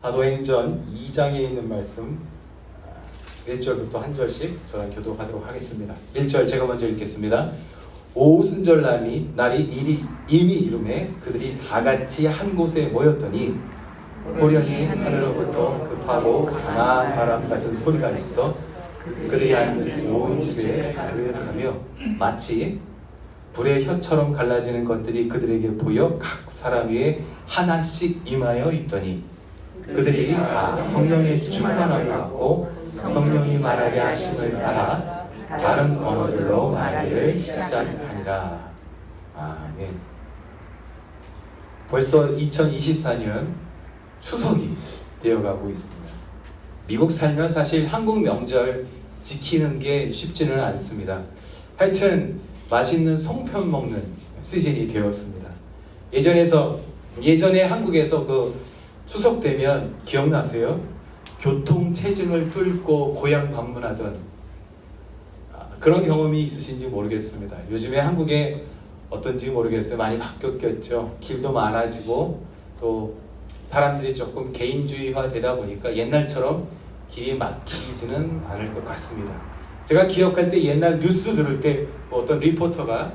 사도행전 2장에 있는 말씀 1절부터 한 절씩 저랑 교독하도록 하겠습니다. 1절 제가 먼저 읽겠습니다. 오순절 날이 이미 이름에 그들이 다 같이 한 곳에 모였더니 호련히 하늘로부터 급하고 강한 바람 같은 소리가 있어 그들이 앉은 온 집에 가득하며 마치 불의 혀처럼 갈라지는 것들이 그들에게 보여 각 사람 위에 하나씩 임하여 있더니 그들이 다 성령의 충만함을 받고 성령이 말하게 하심을 따라 다른 언어들로 말하기를 시작하니라. 아멘. 벌써 2024년 추석이 되어가고 있습니다. 미국 살면 사실 한국 명절 지키는 게 쉽지는 않습니다. 하여튼 맛있는 송편 먹는 시즌이 되었습니다. 예전에 한국에서 그 추석 되면 기억나세요? 교통체증을 뚫고 고향 방문하던 그런 경험이 있으신지 모르겠습니다. 요즘에 한국에 어떤지 모르겠어요. 많이 바뀌었겠죠. 길도 많아지고 또 사람들이 조금 개인주의화 되다 보니까 옛날처럼 길이 막히지는 않을 것 같습니다. 제가 기억할 때 옛날 뉴스 들을 때 어떤 리포터가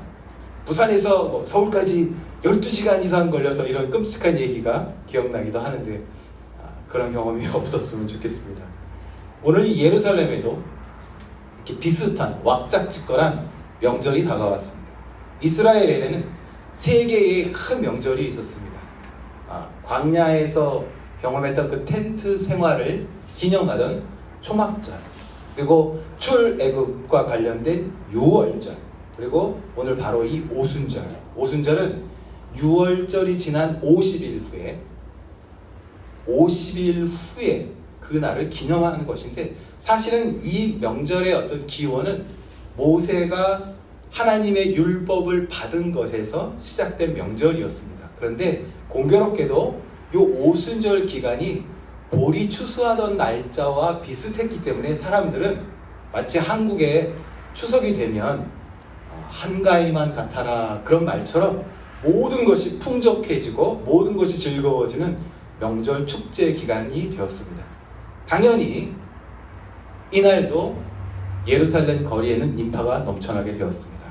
부산에서 서울까지 12시간 이상 걸려서 이런 끔찍한 얘기가 기억나기도 하는데 그런 경험이 없었으면 좋겠습니다. 오늘 이 예루살렘에도 이렇게 비슷한 왁작지껄한 명절이 다가왔습니다. 이스라엘에는 3개의 큰 명절이 있었습니다. 광야에서 경험했던 그 텐트 생활을 기념하던 초막절, 그리고 출애굽과 관련된 유월절, 그리고 오늘 바로 이 오순절. 오순절은 유월절이 지난 50일 후에 그 날을 기념하는 것인데, 사실은 이 명절의 어떤 기원은 모세가 하나님의 율법을 받은 것에서 시작된 명절이었습니다. 그런데 공교롭게도 이 오순절 기간이 볼이 추수하던 날짜와 비슷했기 때문에 사람들은 마치 한국의 추석이 되면 한가위만 같아라 그런 말처럼 모든 것이 풍족해지고 모든 것이 즐거워지는 명절 축제 기간이 되었습니다. 당연히 이날도 예루살렘 거리에는 인파가 넘쳐나게 되었습니다.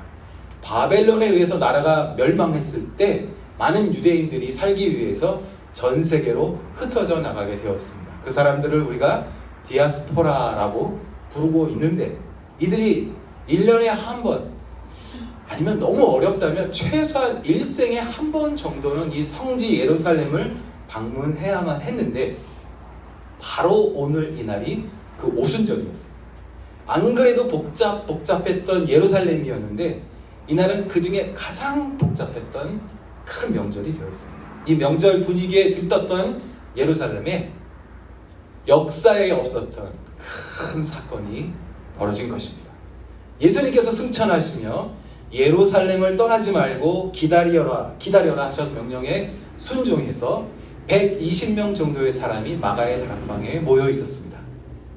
바벨론에 의해서 나라가 멸망했을 때 많은 유대인들이 살기 위해서 전 세계로 흩어져 나가게 되었습니다. 그 사람들을 우리가 디아스포라라고 부르고 있는데, 이들이 1년에 한 번, 아니면 너무 어렵다면 최소한 일생에 한 번 정도는 이 성지 예루살렘을 방문해야만 했는데, 바로 오늘 이날이 그 오순절이었습니다. 안 그래도 복잡했던 예루살렘이었는데 이날은 그 중에 가장 복잡했던 큰 명절이 되었습니다. 이 명절 분위기에 들떴던 예루살렘에 역사에 없었던 큰 사건이 벌어진 것입니다. 예수님께서 승천하시며 예루살렘을 떠나지 말고 기다려라 하셨던 명령에 순종해서 120명 정도의 사람이 마가의 다락방에 모여 있었습니다.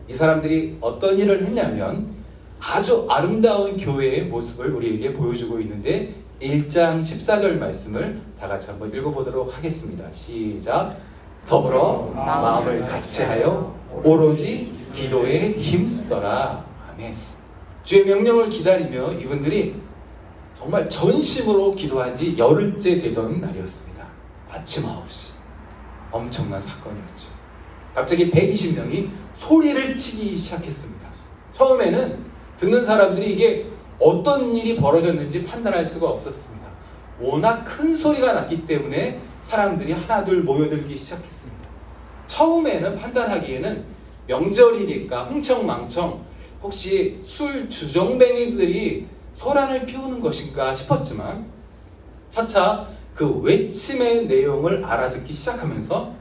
이 사람들이 어떤 일을 했냐면 아주 아름다운 교회의 모습을 우리에게 보여주고 있는데, 1장 14절 말씀을 다 같이 한번 읽어보도록 하겠습니다. 시작. 더불어 마음을 같이하여 오로지 기도에 힘쓰더라. 아멘. 주의 명령을 기다리며 이분들이 정말 전심으로 기도한 지 열흘째 되던 날이었습니다. 아침 9시. 엄청난 사건이었죠. 갑자기 120명이 소리를 치기 시작했습니다. 처음에는 듣는 사람들이 이게 어떤 일이 벌어졌는지 판단할 수가 없었습니다. 워낙 큰 소리가 났기 때문에 사람들이 하나둘 모여들기 시작했습니다. 처음에는 판단하기에는 명절이니까 흥청망청 혹시 술 주정뱅이들이 소란을 피우는 것인가 싶었지만 차차 그 외침의 내용을 알아듣기 시작하면서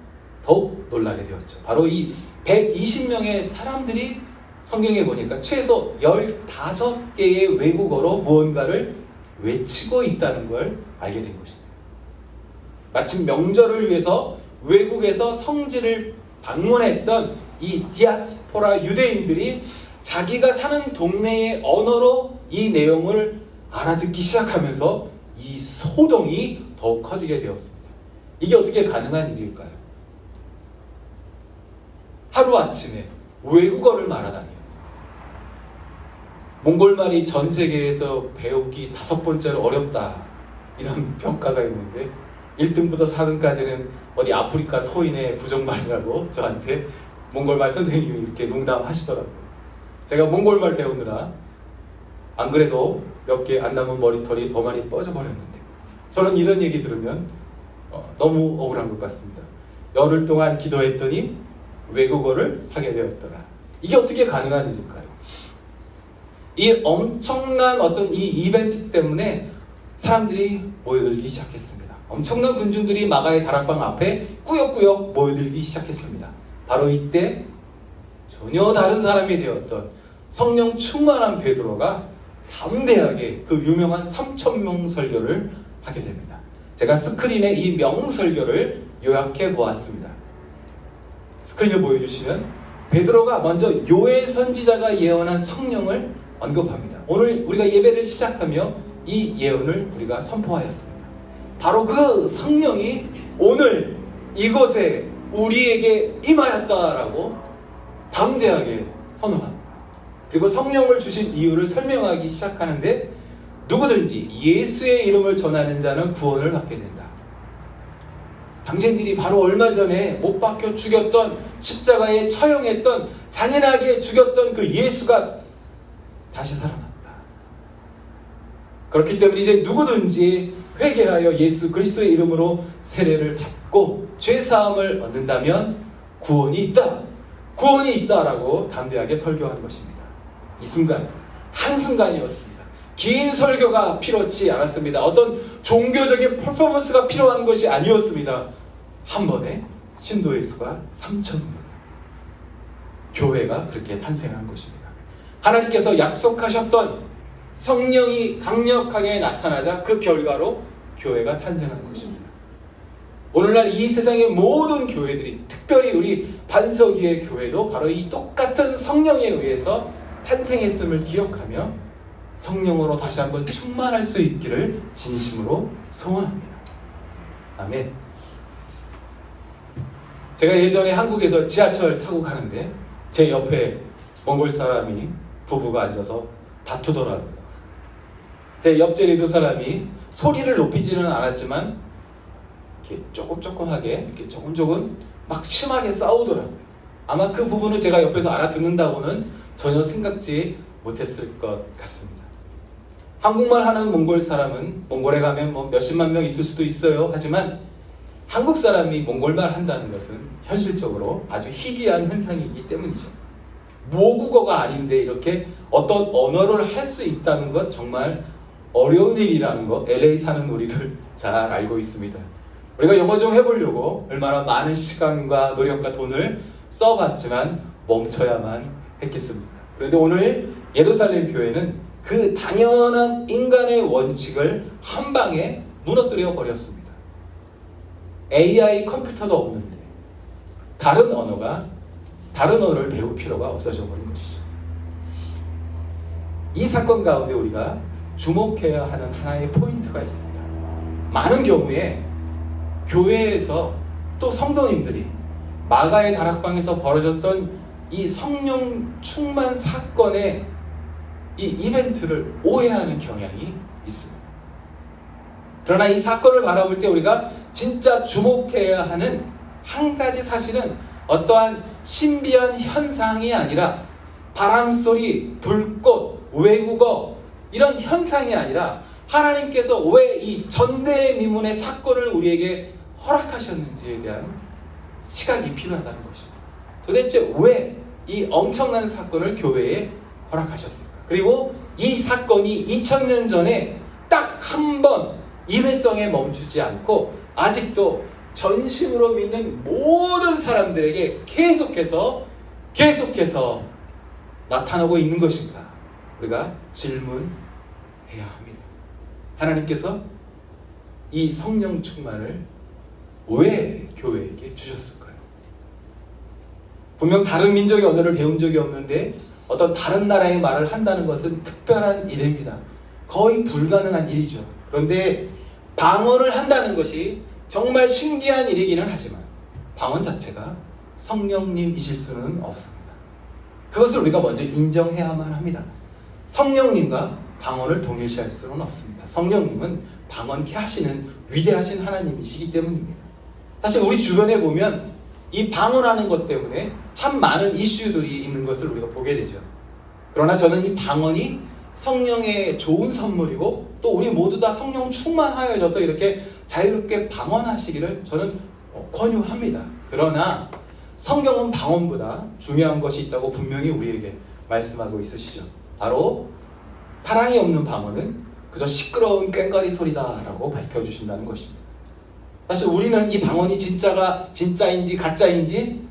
더욱 놀라게 되었죠. 바로 이 120명의 사람들이 성경에 보니까 최소 15개의 외국어로 무언가를 외치고 있다는 걸 알게 된 것입니다. 마침 명절을 위해서 외국에서 성지를 방문했던 이 디아스포라 유대인들이 자기가 사는 동네의 언어로 이 내용을 알아듣기 시작하면서 이 소동이 더욱 커지게 되었습니다. 이게 어떻게 가능한 일일까요? 하루아침에 외국어를 말하다니요. 몽골말이 전 세계에서 배우기 5번째로 어렵다, 이런 평가가 있는데 1등부터 4등까지는 어디 아프리카 토인의 부정말이라고 저한테 몽골말 선생님이 이렇게 농담하시더라고요. 제가 몽골말 배우느라 안 그래도 몇 개 안 남은 머리털이 더 많이 뻗어버렸는데, 저는 이런 얘기 들으면 너무 억울한 것 같습니다. 열흘 동안 기도했더니 외국어를 하게 되었더라. 이게 어떻게 가능한 일일까요? 이 엄청난 어떤 이 이벤트 때문에 사람들이 모여들기 시작했습니다. 엄청난 군중들이 마가의 다락방 앞에 꾸역꾸역 모여들기 시작했습니다. 바로 이때 전혀 다른 사람이 되었던 성령 충만한 베드로가 담대하게 그 유명한 3,000명 설교를 하게 됩니다. 제가 스크린에 이 명설교를 요약해 보았습니다. 스크린을 보여주시면 베드로가 먼저 요엘 선지자가 예언한 성령을 언급합니다. 오늘 우리가 예배를 시작하며 이 예언을 우리가 선포하였습니다. 바로 그 성령이 오늘 이곳에 우리에게 임하였다라고 담대하게 선언합니다. 그리고 성령을 주신 이유를 설명하기 시작하는데, 누구든지 예수의 이름을 전하는 자는 구원을 받게 된다. 당신들이 바로 얼마 전에 못 박혀 죽였던, 십자가에 처형했던, 잔인하게 죽였던 그 예수가 다시 살아났다. 그렇기 때문에 이제 누구든지 회개하여 예수 그리스도의 이름으로 세례를 받고 죄사함을 얻는다면 구원이 있다, 구원이 있다라고 담대하게 설교하는 것입니다. 이 순간, 한순간이었습니다. 긴 설교가 필요치 않았습니다. 어떤 종교적인 퍼포먼스가 필요한 것이 아니었습니다. 한 번에 신도의 수가 3,000명, 교회가 그렇게 탄생한 것입니다. 하나님께서 약속하셨던 성령이 강력하게 나타나자 그 결과로 교회가 탄생한 것입니다. 오늘날 이 세상의 모든 교회들이, 특별히 우리 반석위의 교회도 바로 이 똑같은 성령에 의해서 탄생했음을 기억하며 성령으로 다시 한번 충만할 수 있기를 진심으로 소원합니다. 아멘. 제가 예전에 한국에서 지하철 타고 가는데 제 옆에 몽골 사람이 부부가 앉아서 다투더라고요. 제 옆자리 두 사람이 소리를 높이지는 않았지만 이렇게 조금하게 이렇게 조금 막 심하게 싸우더라고요. 아마 그 부분을 제가 옆에서 알아듣는다고는 전혀 생각지 못했을 것 같습니다. 한국말 하는 몽골 사람은 몽골에 가면 뭐 몇십만 명 있을 수도 있어요. 하지만 한국 사람이 몽골말 한다는 것은 현실적으로 아주 희귀한 현상이기 때문이죠. 모국어가 아닌데 이렇게 어떤 언어를 할 수 있다는 것 정말 어려운 일이라는 거 LA 사는 우리들 잘 알고 있습니다. 우리가 영어 좀 해보려고 얼마나 많은 시간과 노력과 돈을 써봤지만 멈춰야만 했겠습니까? 그런데 오늘 예루살렘 교회는 그 당연한 인간의 원칙을 한 방에 무너뜨려 버렸습니다. AI 컴퓨터도 없는데 다른 언어를 배울 필요가 없어져 버린 것이죠. 이 사건 가운데 우리가 주목해야 하는 하나의 포인트가 있습니다. 많은 경우에 교회에서 또 성도님들이 마가의 다락방에서 벌어졌던 이 성령 충만 사건의 이 이벤트를 오해하는 경향이 있습니다. 그러나 이 사건을 바라볼 때 우리가 진짜 주목해야 하는 한 가지 사실은 어떠한 신비한 현상이 아니라 바람소리, 불꽃, 외국어 이런 현상이 아니라 하나님께서 왜 이 전대미문의 사건을 우리에게 허락하셨는지에 대한 시각이 필요하다는 것입니다. 도대체 왜 이 엄청난 사건을 교회에 허락하셨을까? 그리고 이 사건이 2000년 전에 딱 한 번 일회성에 멈추지 않고 아직도 전심으로 믿는 모든 사람들에게 계속해서 나타나고 있는 것인가? 우리가 질문해야 합니다. 하나님께서 이 성령 충만을 왜 교회에게 주셨을까요? 분명 다른 민족의 언어를 배운 적이 없는데 어떤 다른 나라의 말을 한다는 것은 특별한 일입니다. 거의 불가능한 일이죠. 그런데 방언을 한다는 것이 정말 신기한 일이기는 하지만 방언 자체가 성령님이실 수는 없습니다. 그것을 우리가 먼저 인정해야만 합니다. 성령님과 방언을 동일시할 수는 없습니다. 성령님은 방언케 하시는 위대하신 하나님이시기 때문입니다. 사실 우리 주변에 보면 이 방언하는 것 때문에 참 많은 이슈들이 있는 것을 우리가 보게 되죠. 그러나 저는 이 방언이 성령의 좋은 선물이고 또 우리 모두 다 성령 충만하여져서 이렇게 자유롭게 방언하시기를 저는 권유합니다. 그러나 성경은 방언보다 중요한 것이 있다고 분명히 우리에게 말씀하고 있으시죠. 바로 사랑이 없는 방언은 그저 시끄러운 꽹과리 소리다라고 밝혀주신다는 것입니다. 사실 우리는 이 방언이 진짜인지 가짜인지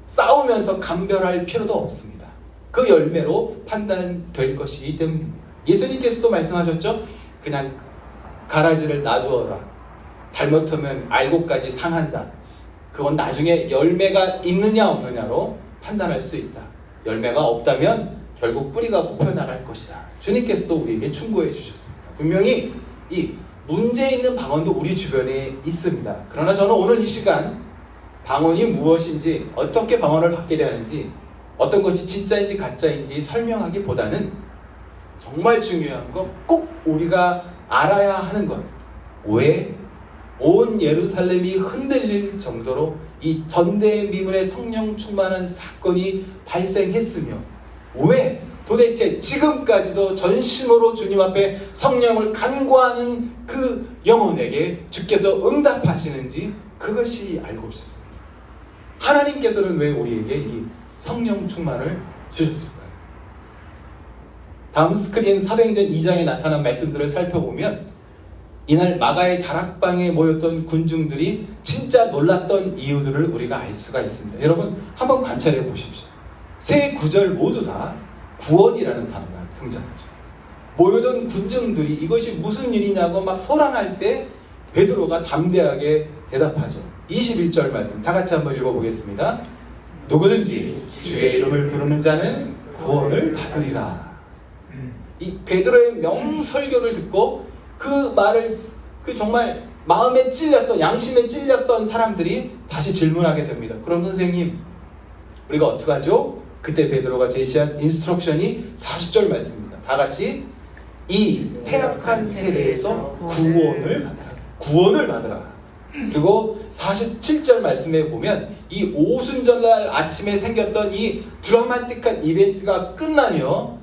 싸우면서 감별할 필요도 없습니다. 그 열매로 판단될 것이기 때문입니다. 예수님께서도 말씀하셨죠. 그냥 가라지를 놔두어라. 잘못하면 알고까지 상한다. 그건 나중에 열매가 있느냐 없느냐로 판단할 수 있다. 열매가 없다면 결국 뿌리가 뽑혀나갈 것이다. 주님께서도 우리에게 충고해 주셨습니다. 분명히 이 문제 있는 방언도 우리 주변에 있습니다. 그러나 저는 오늘 이 시간 방언이 무엇인지, 어떻게 방언을 받게 되는지, 어떤 것이 진짜인지 가짜인지 설명하기보다는 정말 중요한 것, 꼭 우리가 알아야 하는 것, 왜 온 예루살렘이 흔들릴 정도로 이 전대미문의 성령 충만한 사건이 발생했으며, 왜 도대체 지금까지도 전심으로 주님 앞에 성령을 간구하는 그 영혼에게 주께서 응답하시는지 그것이 알고 싶습니다. 하나님께서는 왜 우리에게 이 성령 충만을 주셨을까요? 다음 스크린 사도행전 2장에 나타난 말씀들을 살펴보면 이날 마가의 다락방에 모였던 군중들이 진짜 놀랐던 이유들을 우리가 알 수가 있습니다. 여러분 한번 관찰해 보십시오. 세 구절 모두 다 구원이라는 단어가 등장하죠. 모여든 군중들이 이것이 무슨 일이냐고 막 소란할 때 베드로가 담대하게 대답하죠. 21절 말씀 다 같이 한번 읽어보겠습니다. 누구든지 주의 이름을 부르는 자는 구원을 받으리라. 이 베드로의 명설교를 듣고 그 말을 정말 마음에 찔렸던, 양심에 찔렸던 사람들이 다시 질문하게 됩니다. 그럼 선생님, 우리가 어떡하죠? 그때 베드로가 제시한 인스트럭션이 40절 말씀입니다. 다 같이 이 패역한 세대에서 구원을 받으라. 그리고 47절 말씀에 보면 이 오순절날 아침에 생겼던 이 드라마틱한 이벤트가 끝나며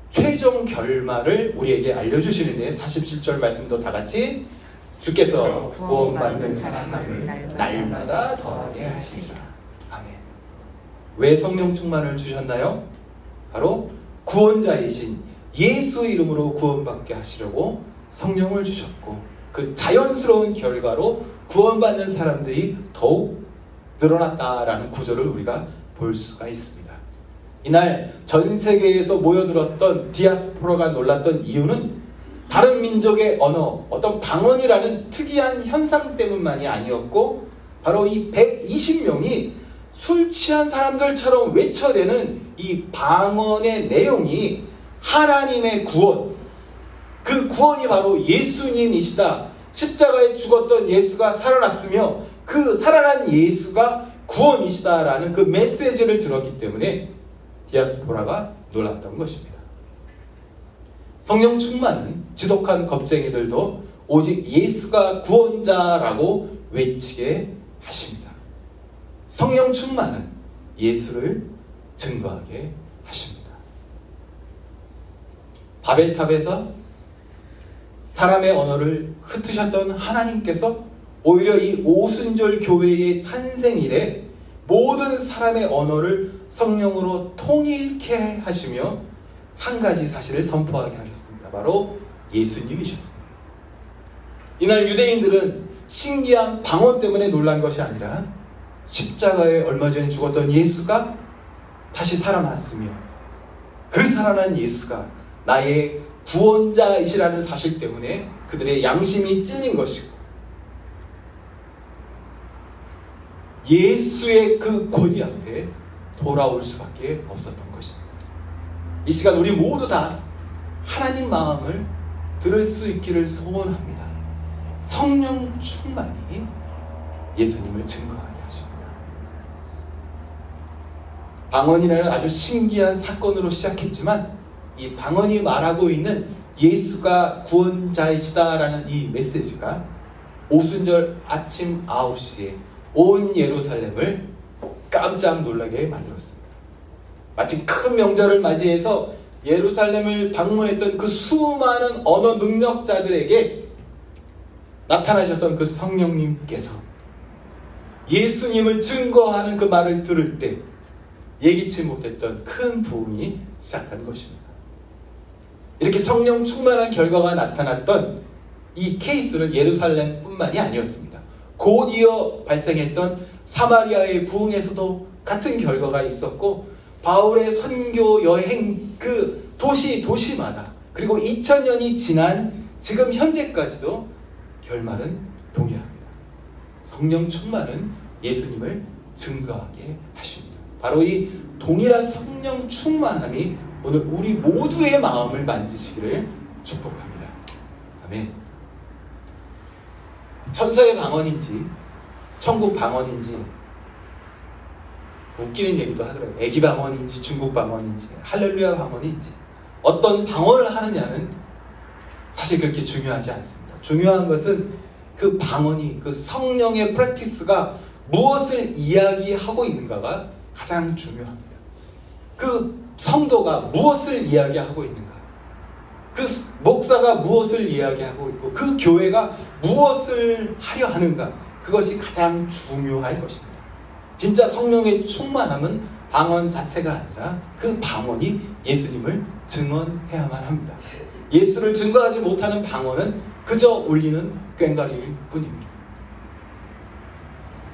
최종 결말을 우리에게 알려주시는데 47절 말씀도 다 같이 주께서 구원받는 사람을 날마다 더하게 하시리라. 아멘. 왜 성령 충만을 주셨나요? 바로 구원자이신 예수 이름으로 구원받게 하시려고 성령을 주셨고, 그 자연스러운 결과로 구원받는 사람들이 더욱 늘어났다라는 구절을 우리가 볼 수가 있습니다. 이날 전 세계에서 모여들었던 디아스포라가 놀랐던 이유는 다른 민족의 언어, 어떤 방언이라는 특이한 현상 때문만이 아니었고, 바로 이 120명이 술 취한 사람들처럼 외쳐대는 이 방언의 내용이 하나님의 구원, 그 구원이 바로 예수님이시다. 십자가에 죽었던 예수가 살아났으며 그 살아난 예수가 구원이시다라는 그 메시지를 들었기 때문에 디아스포라가 놀랐던 것입니다. 성령 충만은 지독한 겁쟁이들도 오직 예수가 구원자라고 외치게 하십니다. 성령 충만은 예수를 증거하게 하십니다. 바벨탑에서 사람의 언어를 흩으셨던 하나님께서 오히려 이 오순절 교회의 탄생 이래 모든 사람의 언어를 성령으로 통일케 하시며 한 가지 사실을 선포하게 하셨습니다. 바로 예수님이셨습니다. 이날 유대인들은 신기한 방언 때문에 놀란 것이 아니라 십자가에 얼마 전에 죽었던 예수가 다시 살아났으며 그 살아난 예수가 나의 구원자이시라는 사실 때문에 그들의 양심이 찔린 것이고, 예수의 그 권위 앞에 돌아올 수밖에 없었던 것입니다. 이 시간 우리 모두 다 하나님 마음을 들을 수 있기를 소원합니다. 성령 충만이 예수님을 증거하게 하십니다. 방언이라는 아주 신기한 사건으로 시작했지만 이 방언이 말하고 있는 예수가 구원자이시다라는 이 메시지가 오순절 아침 9시에 온 예루살렘을 깜짝 놀라게 만들었습니다. 마치 큰 명절을 맞이해서 예루살렘을 방문했던 그 수많은 언어 능력자들에게 나타나셨던 그 성령님께서 예수님을 증거하는 그 말을 들을 때 예기치 못했던 큰 부흥이 시작한 것입니다. 이렇게 성령 충만한 결과가 나타났던 이 케이스는 예루살렘뿐만이 아니었습니다. 곧 이어 발생했던 사마리아의 부흥에서도 같은 결과가 있었고, 바울의 선교 여행 그 도시마다, 그리고 2000년이 지난 지금 현재까지도 결말은 동일합니다. 성령 충만은 예수님을 증거하게 하십니다. 바로 이 동일한 성령 충만함이 오늘 우리 모두의 마음을 만지시기를 축복합니다. 아멘. 천사의 방언인지 천국 방언인지 웃기는 얘기도 하더라고요. 애기 방언인지 중국 방언인지 할렐루야 방언인지 어떤 방언을 하느냐는 사실 그렇게 중요하지 않습니다. 중요한 것은 그 방언이, 그 성령의 프랙티스가 무엇을 이야기하고 있는가가 가장 중요합니다. 그 성도가 무엇을 이야기하고 있는가, 그 목사가 무엇을 이야기하고 있고 그 교회가 무엇을 하려 하는가, 그것이 가장 중요할 것입니다. 진짜 성령의 충만함은 방언 자체가 아니라 그 방언이 예수님을 증언해야만 합니다. 예수를 증거하지 못하는 방언은 그저 울리는 꽹과리일 뿐입니다.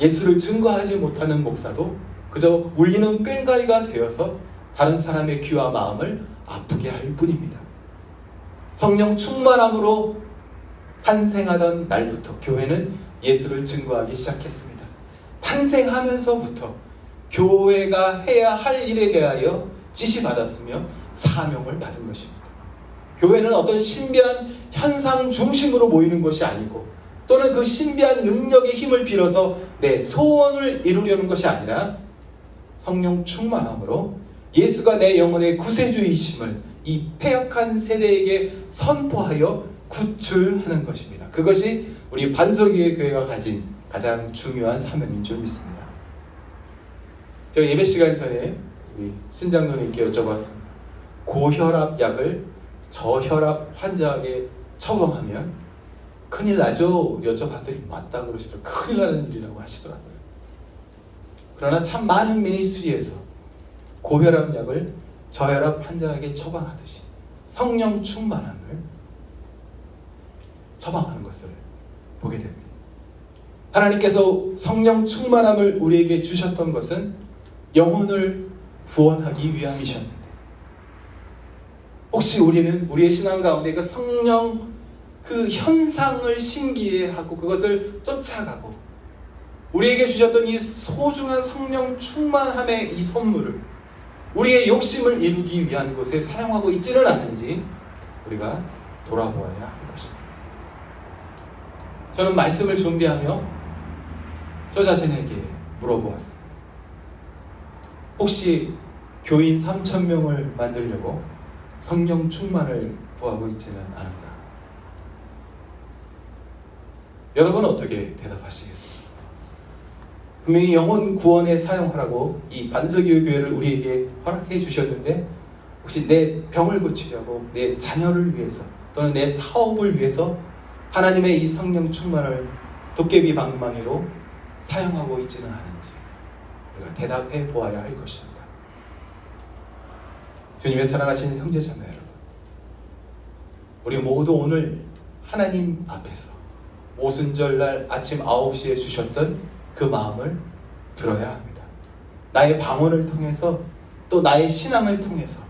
예수를 증거하지 못하는 목사도 그저 울리는 꽹과리가 되어서 다른 사람의 귀와 마음을 아프게 할 뿐입니다. 성령 충만함으로 탄생하던 날부터 교회는 예수를 증거하기 시작했습니다. 탄생하면서부터 교회가 해야 할 일에 대하여 지시받았으며 사명을 받은 것입니다. 교회는 어떤 신비한 현상 중심으로 모이는 것이 아니고, 또는 그 신비한 능력의 힘을 빌어서 내 소원을 이루려는 것이 아니라 성령 충만함으로 예수가 내 영혼의 구세주이심을 이 패역한 세대에게 선포하여 구출하는 것입니다. 그것이 우리 반석이의 교회가 가진 가장 중요한 사명인 줄 믿습니다. 제가 예배 시간 전에 우리 신장로님께 여쭤봤습니다. 고혈압 약을 저혈압 환자에게 처방하면 큰일 나죠? 여쭤봤더니 맞다 그러시더라고요. 큰일 나는 일이라고 하시더라고요. 그러나 참 많은 미니스트리에서 고혈압 약을 저혈압 환자에게 처방하듯이 성령 충만함을 처방하는 것을 보게 됩니다. 하나님께서 성령 충만함을 우리에게 주셨던 것은 영혼을 구원하기 위함이셨는데, 혹시 우리는 우리의 신앙 가운데 그 성령 그 현상을 신기해하고 그것을 쫓아가고 우리에게 주셨던 이 소중한 성령 충만함의 이 선물을 우리의 욕심을 이루기 위한 것에 사용하고 있지는 않는지 우리가 돌아보아야 할 것입니다. 저는 말씀을 준비하며 저 자신에게 물어보았습니다. 혹시 교인 3,000명을 만들려고 성령 충만을 구하고 있지는 않은가? 여러분은 어떻게 대답하시겠습니까? 분명히 영혼 구원에 사용하라고 이 반석이의 교회를 우리에게 허락해 주셨는데, 혹시 내 병을 고치려고 내 자녀를 위해서 또는 내 사업을 위해서 하나님의 이 성령 충만을 도깨비 방망이로 사용하고 있지는 않은지 우리가 대답해 보아야 할 것입니다. 주님의 사랑하시는 형제자매 여러분, 우리 모두 오늘 하나님 앞에서 오순절날 아침 9시에 주셨던 그 마음을 들어야 합니다. 나의 방언을 통해서, 또 나의 신앙을 통해서,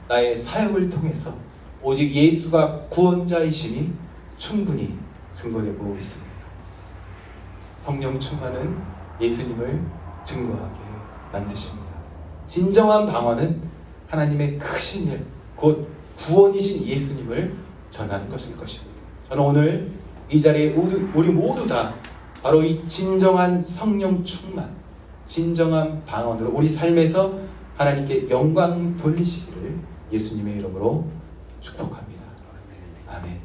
나의 사역을 통해서 오직 예수가 구원자이심이 충분히 증거되고 있습니다. 성령 충만은 예수님을 증거하게 만드십니다. 진정한 방언은 하나님의 크신 일, 곧 구원이신 예수님을 전하는 것일 것입니다. 저는 오늘 이 자리에 우리 모두 다 바로 이 진정한 성령 충만, 진정한 방언으로 우리 삶에서 하나님께 영광 돌리시기를 예수님의 이름으로 축복합니다. 아멘.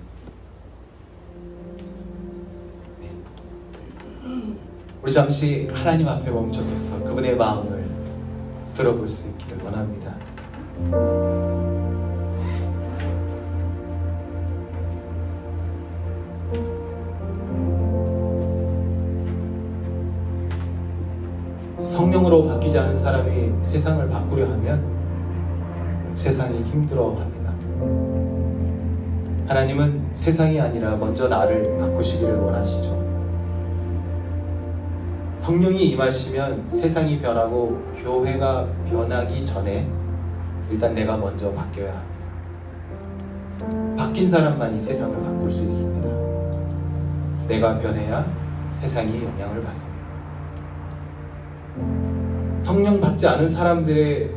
우리 잠시 하나님 앞에 멈춰서서 그분의 마음을 들어볼 수 있기를 원합니다. 성령으로 바뀌지 않은 사람이 세상을 바꾸려 하면 세상이 힘들어합니다. 하나님은 세상이 아니라 먼저 나를 바꾸시기를 원하시죠. 성령이 임하시면 세상이 변하고 교회가 변하기 전에 일단 내가 먼저 바뀌어야 합니다. 바뀐 사람만이 세상을 바꿀 수 있습니다. 내가 변해야 세상이 영향을 받습니다. 성령 받지 않은 사람들의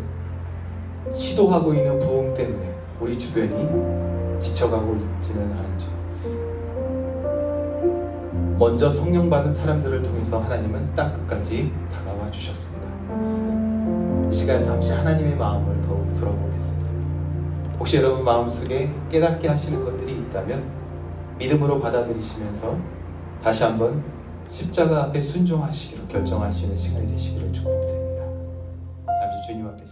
시도하고 있는 부흥 때문에 우리 주변이 지쳐가고 있지는 않은지, 먼저 성령 받은 사람들을 통해서 하나님은 땅 끝까지 다가와 주셨습니다. 이 시간 잠시 하나님의 마음을 더욱 들어보겠습니다. 혹시 여러분 마음속에 깨닫게 하시는 것들이 있다면 믿음으로 받아들이시면서 다시 한번 십자가 앞에 순종하시기로 결정하시는 시간이 되시기를 축복드립니다. 잠시 주님 앞에